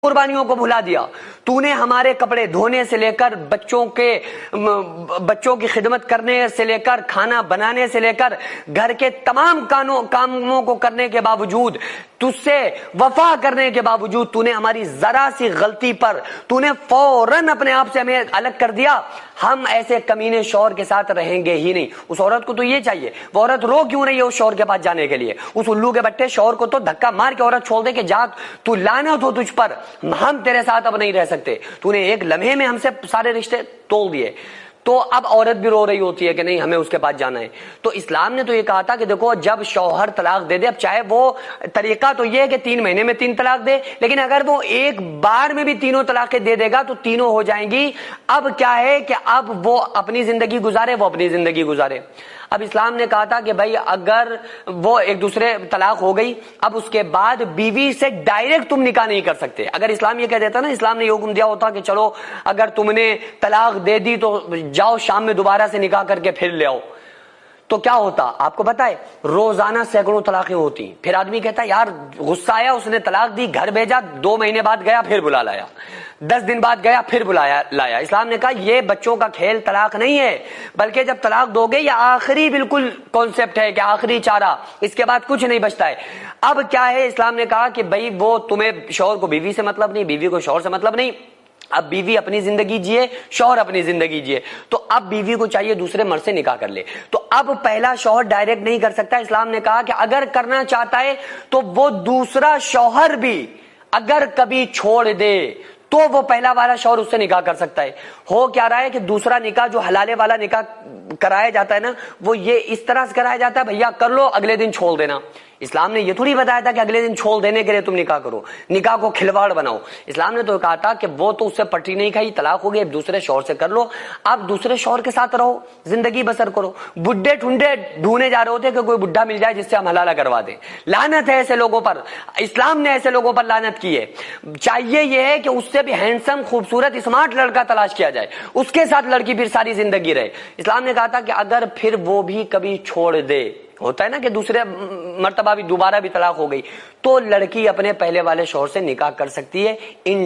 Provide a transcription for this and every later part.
قربانیوں کو بھلا دیا، تو نے ہمارے کپڑے دھونے سے لے کر بچوں کی خدمت کرنے سے لے کر کھانا بنانے سے لے کر گھر کے تمام کاموں کو کرنے کے باوجود، تجھ سے وفا کرنے کے باوجود تو نے ہماری ذرا سی غلطی پر تو نے فوراً اپنے آپ سے ہمیں الگ کر دیا۔ ہم ایسے کمینے شوہر کے ساتھ رہیں گے ہی نہیں۔ اس عورت کو تو یہ چاہیے، وہ عورت رو کیوں رہی ہے اس شوہر کے پاس جانے کے لیے؟ اس الو کے بٹے شوہر کو تو دھکا مار کے عورت چھوڑ دے کہ جا، تو لعنت ہو تجھ پر، ہم تیرے ساتھ اب نہیں رہ سکتے، تو نے ایک لمحے میں ہم سے سارے رشتے توڑ دیے۔ تو اب عورت بھی رو رہی ہوتی ہے کہ نہیں ہمیں اس کے پاس جانا ہے۔ تو اسلام نے تو یہ کہا تھا کہ دیکھو جب شوہر طلاق دے دے، اب چاہے وہ طریقہ تو یہ ہے کہ 3 مہینے میں 3 طلاق دے، لیکن اگر وہ ایک بار میں بھی تینوں طلاقیں دے دے گا تو تینوں ہو جائیں گی۔ اب کیا ہے کہ اب وہ اپنی زندگی گزارے، وہ اپنی زندگی گزارے۔ اب اسلام نے کہا تھا کہ بھائی اگر وہ ایک دوسرے طلاق ہو گئی، اب اس کے بعد بیوی سے ڈائریکٹ تم نکاح نہیں کر سکتے۔ اگر اسلام یہ کہہ دیتا نا، اسلام نے یہ حکم دیا ہوتا کہ چلو اگر تم نے طلاق دے دی تو جاؤ شام میں دوبارہ سے نکاح کر کے پھر لے آؤ، تو کیا ہوتا آپ کو پتا ہے؟ روزانہ سینکڑوں طلاقیں ہوتی۔ پھر آدمی کہتا ہے یار غصہ آیا، اس نے طلاق دی، گھر بھیجا، 2 مہینے بعد گیا پھر بلا لایا، 10 دن بعد گیا پھر لایا۔ اسلام نے کہا یہ بچوں کا کھیل طلاق نہیں ہے، بلکہ جب طلاق دو گے یہ آخری بالکل کانسیپٹ ہے کہ آخری چارہ، اس کے بعد کچھ نہیں بچتا ہے۔ اب کیا ہے، اسلام نے کہا کہ بھائی وہ تمہیں شوہر کو بیوی سے مطلب نہیں، بیوی کو شوہر سے مطلب نہیں، اب بیوی اپنی زندگی جیے، شوہر اپنی زندگی جیے، تو اب بیوی کو چاہیے دوسرے مرد سے نکاح کر لے۔ تو اب پہلا شوہر ڈائریکٹ نہیں کر سکتا۔ اسلام نے کہا کہ اگر کرنا چاہتا ہے تو وہ دوسرا شوہر بھی اگر کبھی چھوڑ دے تو وہ پہلا والا شوہر اس سے نکاح کر سکتا ہے۔ ہو کیا رہا ہے کہ دوسرا نکاح جو حلالے والا نکاح کرایا جاتا ہے نا، وہ یہ اس طرح سے کرایا جاتا ہے بھیا کر لو اگلے دن چھوڑ دینا۔ اسلام نے یہ تھوڑی بتایا تھا کہ اگلے دن چھوڑ دینے کے لیے تم نکاح کرو، نکاح کو کھلواڑ بناؤ۔ اسلام نے تو کہا تھا کہ وہ تو اس سے پٹی نہیں کھائی، طلاق ہو گئی، اب دوسرے شوہر سے کر لو، اب دوسرے شوہر کے ساتھ رہو، زندگی بسر کرو۔ بڈھے ٹھنڈے ڈھونڈے جا رہے ہوتے کہ کوئی بڈھا مل جائے جس سے ہم حلالہ کروا دیں۔ لعنت ہے ایسے لوگوں پر، اسلام نے ایسے لوگوں پر لعنت کی ہے۔ چاہیے یہ ہے کہ اس سے بھی ہینڈسم خوبصورت اسمارٹ لڑکا تلاش کیا جائے، اس کے ساتھ لڑکی پھر ساری زندگی رہے۔ اسلام نے کہا تھا کہ اگر پھر وہ بھی کبھی چھوڑ دے، ہوتا ہے نا کہ دوسرے مرتبہ بھی دوبارہ بھی طلاق ہو گئی، تو لڑکی اپنے پہلے والے شوہر سے نکاح کر سکتی ہے،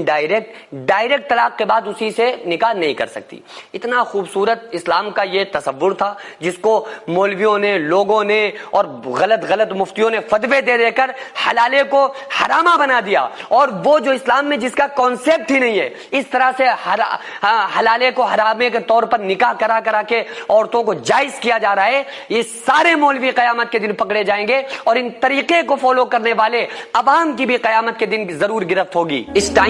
ڈائریکٹ طلاق کے بعد اسی سے نکاح نہیں کر سکتی۔ اتنا خوبصورت اسلام کا یہ تصور تھا جس کو مولویوں نے، لوگوں نے اور غلط مفتیوں نے فتوے دے دے کر حلالے کو حرامہ بنا دیا، اور وہ جو اسلام میں جس کا کانسیپٹ ہی نہیں ہے، اس طرح سے حلالے کو حرامے کے طور پر نکاح کرا کے عورتوں کو جائز کیا جا رہا ہے۔ یہ سارے مولوی قیامت کے دن پکڑے جائیں گے، اور ان طریقے کو فالو کرنے والے عوام کی بھی قیامت کے دن ضرور گرفت ہوگی۔ اس ٹائم